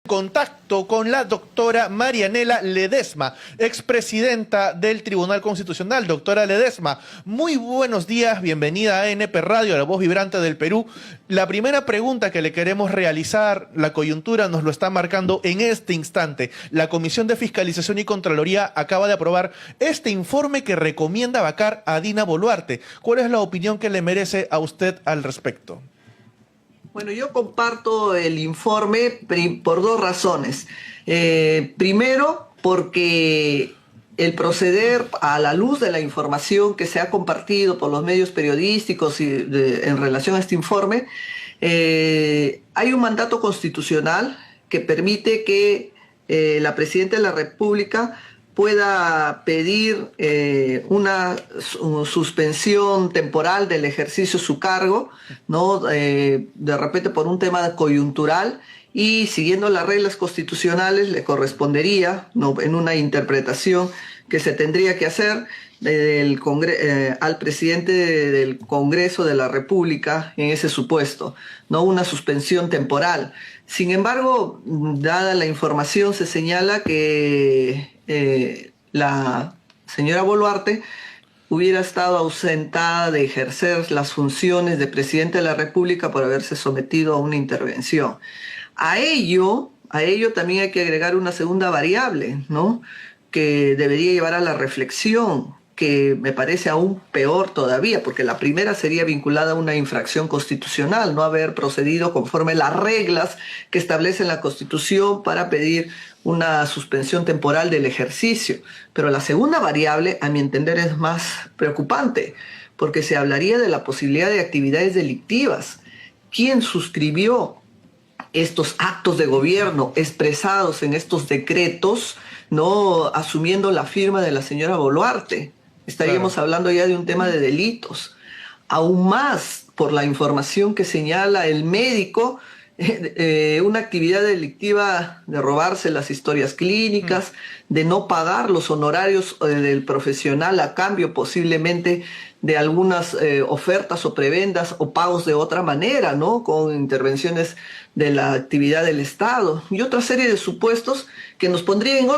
Contacto con la doctora Marianela Ledesma, expresidenta del Tribunal Constitucional. Doctora Ledesma, muy buenos días, bienvenida a ANP Radio, la voz vibrante del Perú. La primera pregunta que le queremos realizar, la coyuntura nos lo está marcando en este instante. La Comisión de Fiscalización y Contraloría acaba de aprobar este informe que recomienda vacar a Dina Boluarte. ¿Cuál es la opinión que le merece a usted al respecto? Bueno, yo comparto el informe por dos razones. Primero, porque el proceder a la luz de la información que se ha compartido por los medios periodísticos en relación a este informe, hay un mandato constitucional que permite que la Presidenta de la República pueda pedir una suspensión temporal del ejercicio de su cargo, ¿no? De repente por un tema coyuntural, y siguiendo las reglas constitucionales le correspondería, ¿no?, en una interpretación que se tendría que hacer al presidente del Congreso de la República en ese supuesto, no una suspensión temporal. Sin embargo, dada la información, se señala que la señora Boluarte hubiera estado ausentada de ejercer las funciones de presidente de la República por haberse sometido a una intervención. A ello también hay que agregar una segunda variable, ¿no?, que debería llevar a la reflexión, que me parece aún peor todavía, porque la primera sería vinculada a una infracción constitucional, no haber procedido conforme las reglas que establece la Constitución para pedir una suspensión temporal del ejercicio. Pero la segunda variable, a mi entender, es más preocupante, porque se hablaría de la posibilidad de actividades delictivas. ¿Quién suscribió estos actos de gobierno expresados en estos decretos, no asumiendo la firma de la señora Boluarte? Estaríamos hablando ya de un tema de delitos. Aún más, por la información que señala el médico, una actividad delictiva de robarse las historias clínicas, de no pagar los honorarios del profesional a cambio posiblemente de algunas ofertas o prebendas o pagos de otra manera, ¿no?, con intervenciones de la actividad del Estado, y otra serie de supuestos que nos pondrían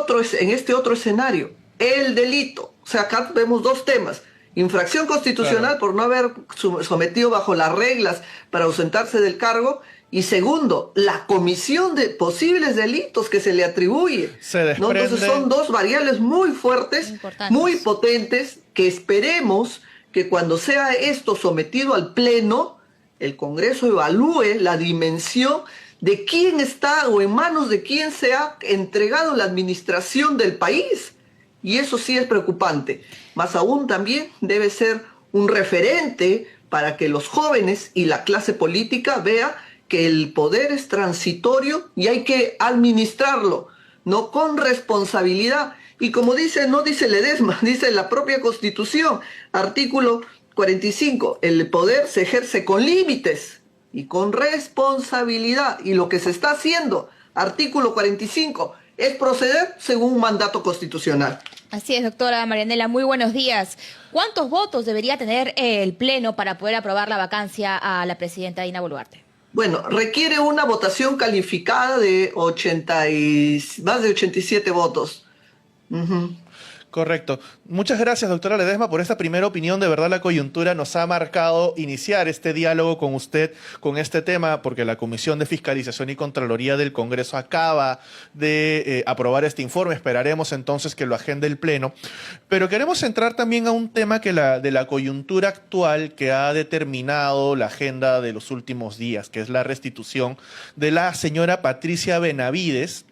en este otro escenario. El delito. O sea, acá vemos dos temas: infracción constitucional por no haber sometido bajo las reglas para ausentarse del cargo, y segundo, la comisión de posibles delitos que se le atribuye. ¿No? Entonces son dos variables muy fuertes, muy potentes, que esperemos que cuando sea esto sometido al Pleno, el Congreso evalúe la dimensión de quién está o en manos de quién se ha entregado la administración del país. Y eso sí es preocupante. Más aún, también debe ser un referente para que los jóvenes y la clase política vea que el poder es transitorio y hay que administrarlo, no con responsabilidad. Y como dice, no dice Ledesma, dice la propia Constitución, artículo 45, el poder se ejerce con límites y con responsabilidad. Y lo que se está haciendo, artículo 45, es proceder según un mandato constitucional. Así es, doctora Marianela, muy buenos días. ¿Cuántos votos debería tener el Pleno para poder aprobar la vacancia a la presidenta Dina Boluarte? Bueno, requiere una votación calificada de más de 87 votos. Correcto. Muchas gracias, doctora Ledesma, por esta primera opinión. De verdad, la coyuntura nos ha marcado iniciar este diálogo con usted con este tema, porque la Comisión de Fiscalización y Contraloría del Congreso acaba de aprobar este informe. Esperaremos entonces que lo agende el Pleno. Pero queremos entrar también a un tema de la coyuntura actual que ha determinado la agenda de los últimos días, que es la restitución de la señora Patricia Benavides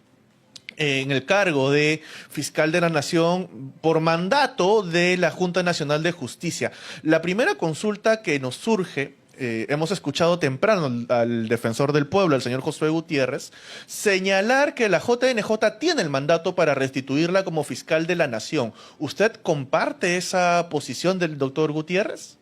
en el cargo de fiscal de la Nación por mandato de la Junta Nacional de Justicia. La primera consulta que nos surge, hemos escuchado temprano al defensor del pueblo, al señor Josué Gutiérrez, señalar que la JNJ tiene el mandato para restituirla como fiscal de la Nación. ¿Usted comparte esa posición del doctor Gutiérrez?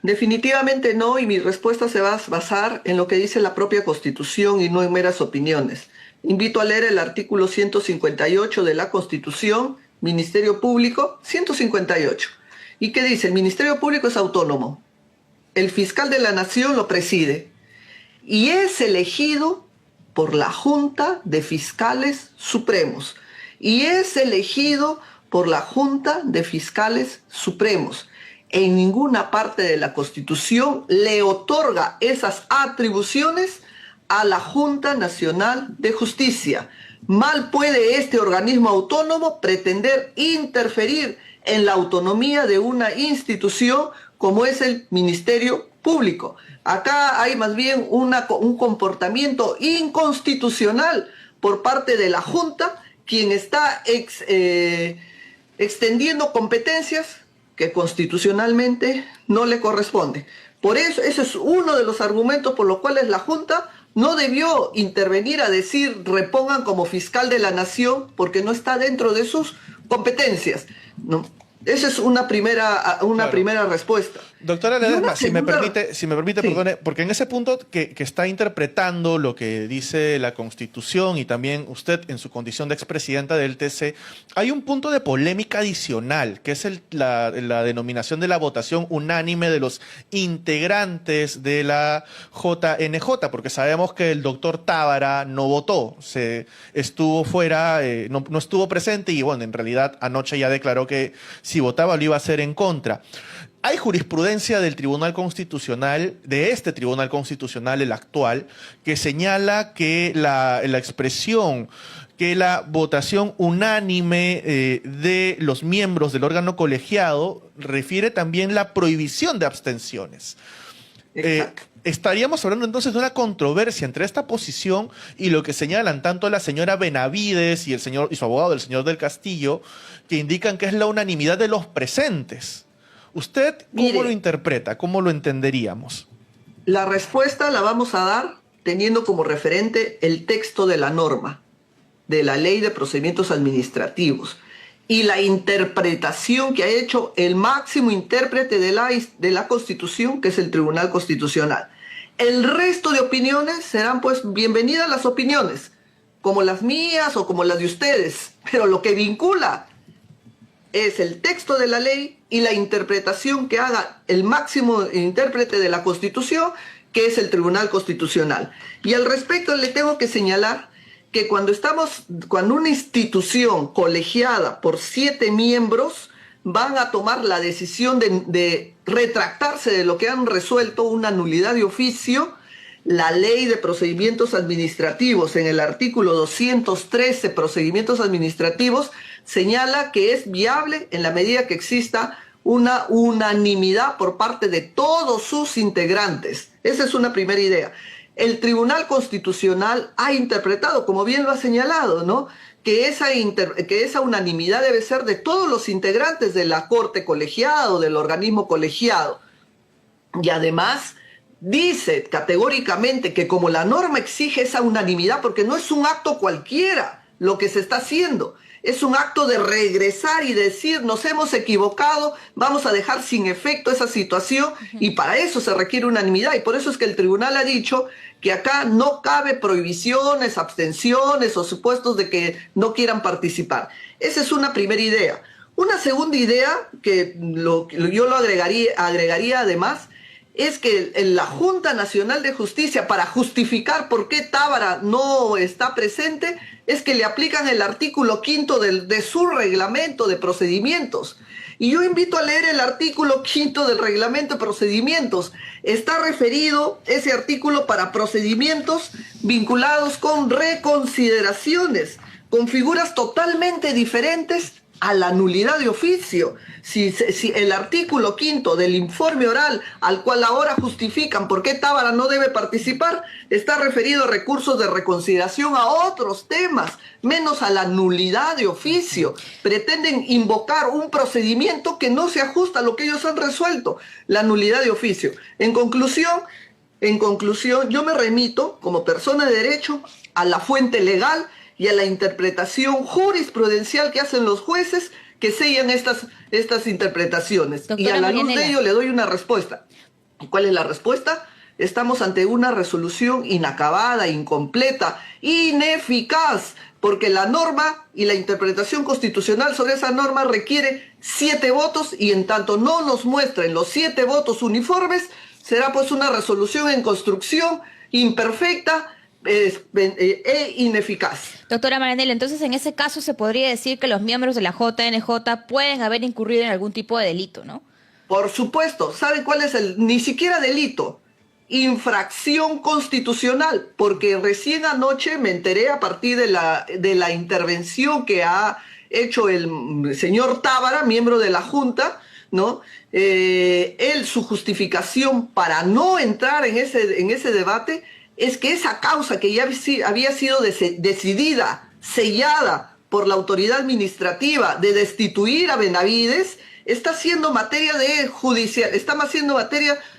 Definitivamente no, y mi respuesta se va a basar en lo que dice la propia Constitución y no en meras opiniones. Invito a leer el artículo 158 de la Constitución, Ministerio Público, 158. ¿Y qué dice? El Ministerio Público es autónomo. El fiscal de la Nación lo preside y es elegido por la Junta de Fiscales Supremos y es elegido por la Junta de Fiscales Supremos. En ninguna parte de la Constitución le otorga esas atribuciones a la Junta Nacional de Justicia. Mal puede este organismo autónomo pretender interferir en la autonomía de una institución como es el Ministerio Público. Acá hay más bien un comportamiento inconstitucional por parte de la Junta, quien está extendiendo competencias que constitucionalmente no le corresponde. Por eso, ese es uno de los argumentos por los cuales la Junta no debió intervenir a decir repongan como fiscal de la nación porque no está dentro de sus competencias, ¿no? Esa es una primera respuesta. Doctora Ledesma, si me segunda... permite, Sí. perdone, porque en ese punto que está interpretando lo que dice la Constitución y también usted en su condición de expresidenta del TC, hay un punto de polémica adicional, que es la denominación de la votación unánime de los integrantes de la JNJ, porque sabemos que el doctor Tábara no votó, estuvo fuera, no estuvo presente y bueno, en realidad anoche ya declaró que si votaba lo iba a hacer en contra. Hay jurisprudencia del Tribunal Constitucional, de este Tribunal Constitucional, el actual, que señala que la expresión, que la votación unánime de los miembros del órgano colegiado refiere también la prohibición de abstenciones. Estaríamos hablando entonces de una controversia entre esta posición y lo que señalan tanto la señora Benavides y su abogado, el señor del Castillo, que indican que es la unanimidad de los presentes. ¿Usted cómo lo interpreta? ¿Cómo lo entenderíamos? La respuesta la vamos a dar teniendo como referente el texto de la norma, de la Ley de Procedimientos Administrativos, y la interpretación que ha hecho el máximo intérprete de la Constitución, que es el Tribunal Constitucional. El resto de opiniones serán pues bienvenidas las opiniones, como las mías o como las de ustedes, pero lo que vincula es el texto de la ley y la interpretación que haga el máximo intérprete de la Constitución, que es el Tribunal Constitucional. Y al respecto le tengo que señalar que cuando una institución colegiada por 7 miembros van a tomar la decisión de retractarse de lo que han resuelto, una nulidad de oficio, la Ley de Procedimientos Administrativos, en el artículo 213, Procedimientos Administrativos, señala que es viable en la medida que exista una unanimidad por parte de todos sus integrantes. Esa es una primera idea. El Tribunal Constitucional ha interpretado, como bien lo ha señalado, ¿no?, que esa unanimidad debe ser de todos los integrantes de la Corte colegiada o del organismo colegiado. Y además dice categóricamente que como la norma exige esa unanimidad, porque no es un acto cualquiera lo que se está haciendo, es un acto de regresar y decir nos hemos equivocado, vamos a dejar sin efecto esa situación y para eso se requiere unanimidad y por eso es que el tribunal ha dicho que acá no cabe prohibiciones, abstenciones o supuestos de que no quieran participar. Esa es una primera idea. Una segunda idea que yo lo agregaría además es que la Junta Nacional de Justicia, para justificar por qué Tábara no está presente, es que le aplican el artículo 5 de su reglamento de procedimientos. Y yo invito a leer el artículo 5 del reglamento de procedimientos. Está referido ese artículo para procedimientos vinculados con reconsideraciones, con figuras totalmente diferentes a la nulidad de oficio. Si el artículo 5 del informe oral al cual ahora justifican por qué Tábara no debe participar está referido a recursos de reconsideración a otros temas, menos a la nulidad de oficio. Pretenden invocar un procedimiento que no se ajusta a lo que ellos han resuelto, la nulidad de oficio. En conclusión, yo me remito como persona de derecho a la fuente legal y a la interpretación jurisprudencial que hacen los jueces que sellan estas interpretaciones. Doctora y a la luz Marianela. de ello le doy una respuesta. ¿Y cuál es la respuesta? Estamos ante una resolución inacabada, incompleta, ineficaz, porque la norma y la interpretación constitucional sobre esa norma requiere 7 votos y en tanto no nos muestren los 7 votos uniformes, será pues una resolución en construcción imperfecta, e ineficaz. Doctora Marianela, entonces en ese caso se podría decir que los miembros de la JNJ pueden haber incurrido en algún tipo de delito, ¿no? Por supuesto, ¿sabe cuál es ni siquiera delito? Infracción constitucional, porque recién anoche me enteré a partir de la intervención que ha hecho el señor Tábara, miembro de la Junta, ¿no? Su justificación para no entrar en ese debate es que esa causa que ya había sido decidida, sellada por la autoridad administrativa de destituir a Benavides, está siendo materia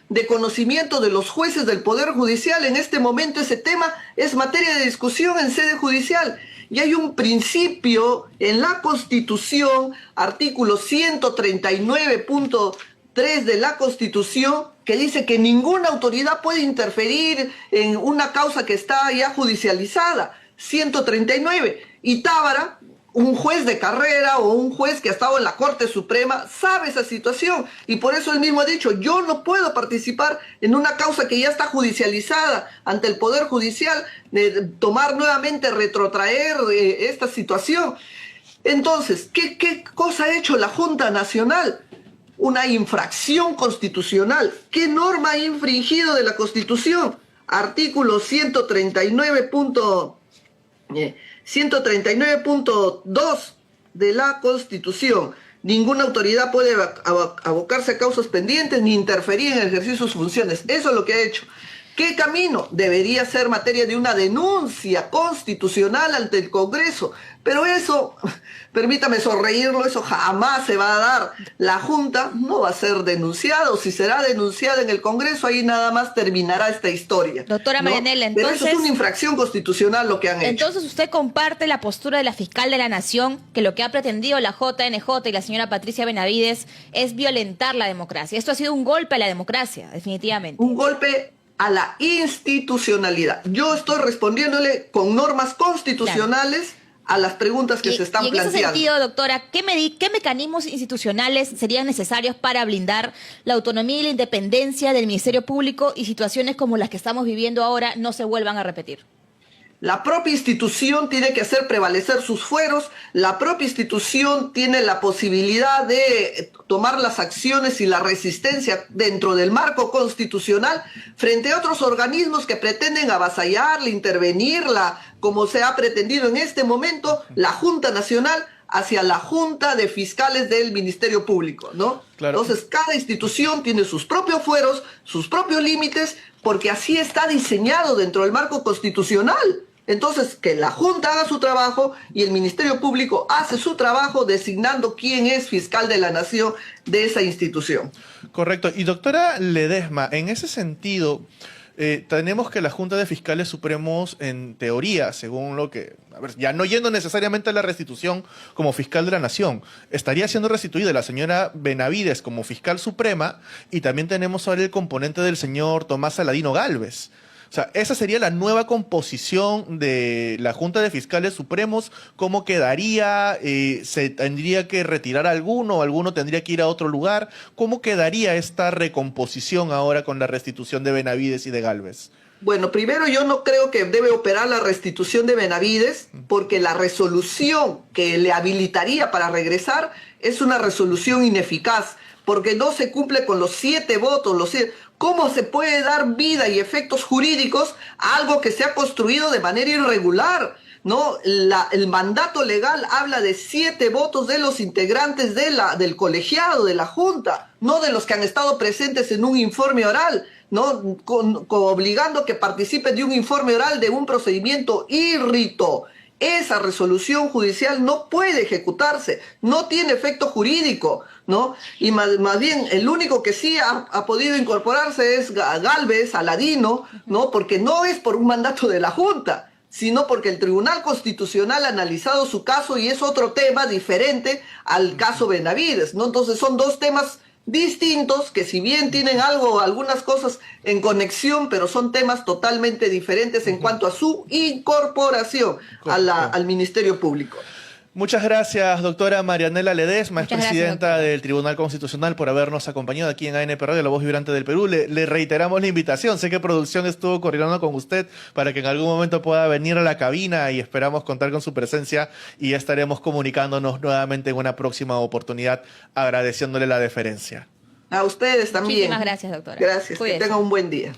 de conocimiento de los jueces del Poder Judicial. En este momento ese tema es materia de discusión en sede judicial. Y hay un principio en la Constitución, artículo 139.3 de la Constitución, que dice que ninguna autoridad puede interferir en una causa que está ya judicializada. 139. Y Tábara, un juez de carrera o un juez que ha estado en la Corte Suprema, sabe esa situación. Y por eso él mismo ha dicho, yo no puedo participar en una causa que ya está judicializada ante el Poder Judicial, tomar nuevamente, retrotraer esta situación. Entonces, ¿qué cosa ha hecho la Junta Nacional? Una infracción constitucional. ¿Qué norma ha infringido de la Constitución? Artículo 139.2 de la Constitución. Ninguna autoridad puede abocarse a causas pendientes ni interferir en el ejercicio de sus funciones. Eso es lo que ha hecho. ¿Qué camino? Debería ser materia de una denuncia constitucional ante el Congreso. Pero eso, permítame sonreírlo, eso jamás se va a dar. La Junta no va a ser denunciada, o si será denunciada en el Congreso, ahí nada más terminará esta historia. Doctora Marianela, Pero entonces... eso es una infracción constitucional lo que han hecho. Entonces usted comparte la postura de la fiscal de la Nación, que lo que ha pretendido la JNJ y la señora Patricia Benavides es violentar la democracia. Esto ha sido un golpe a la democracia, definitivamente. Un golpe a la institucionalidad. Yo estoy respondiéndole con normas constitucionales a las preguntas que se están planteando. En ese sentido, doctora, ¿qué mecanismos institucionales serían necesarios para blindar la autonomía y la independencia del Ministerio Público y situaciones como las que estamos viviendo ahora no se vuelvan a repetir? La propia institución tiene que hacer prevalecer sus fueros, la propia institución tiene la posibilidad de tomar las acciones y la resistencia dentro del marco constitucional frente a otros organismos que pretenden avasallarla, intervenirla, como se ha pretendido en este momento la Junta Nacional hacia la Junta de Fiscales del Ministerio Público, ¿no? Claro. Entonces, cada institución tiene sus propios fueros, sus propios límites, porque así está diseñado dentro del marco constitucional. Entonces, que la Junta haga su trabajo y el Ministerio Público hace su trabajo designando quién es fiscal de la Nación de esa institución. Correcto. Y doctora Ledesma, en ese sentido, tenemos que la Junta de Fiscales Supremos, en teoría, según lo que, ya no yendo necesariamente a la restitución como fiscal de la Nación, estaría siendo restituida la señora Benavides como fiscal suprema, y también tenemos ahora el componente del señor Tomás Saladino Gálvez. O sea, esa sería la nueva composición de la Junta de Fiscales Supremos. ¿Cómo quedaría? ¿Se tendría que retirar alguno? ¿Alguno tendría que ir a otro lugar? ¿Cómo quedaría esta recomposición ahora con la restitución de Benavides y de Gálvez? Bueno, primero yo no creo que debe operar la restitución de Benavides, porque la resolución que le habilitaría para regresar es una resolución ineficaz, porque no se cumple con los 7 votos, ¿Cómo se puede dar vida y efectos jurídicos a algo que se ha construido de manera irregular? ¿No? El mandato legal habla de 7 votos de los integrantes del colegiado, de la Junta, no de los que han estado presentes en un informe oral, ¿no? Obligando que participen de un informe oral de un procedimiento irrito. Esa resolución judicial no puede ejecutarse, no tiene efecto jurídico, ¿no? Y más bien, el único que sí ha podido incorporarse es Gálvez, Saladino, ¿no? Porque no es por un mandato de la Junta, sino porque el Tribunal Constitucional ha analizado su caso y es otro tema diferente al caso Benavides, ¿no? Entonces son dos temas distintos que, si bien tienen algunas cosas en conexión, pero son temas totalmente diferentes en cuanto a su incorporación al Ministerio Público. Muchas gracias, doctora Marianela Ledesma, es Muchas gracias, presidenta doctora. del Tribunal Constitucional, por habernos acompañado aquí en ANP Radio, La Voz Vibrante del Perú. Le reiteramos la invitación. Sé que producción estuvo coordinando con usted para que en algún momento pueda venir a la cabina y esperamos contar con su presencia y ya estaremos comunicándonos nuevamente en una próxima oportunidad, agradeciéndole la deferencia. A ustedes también. Muchísimas gracias, doctora. Gracias. Cuídese. Que tengan un buen día.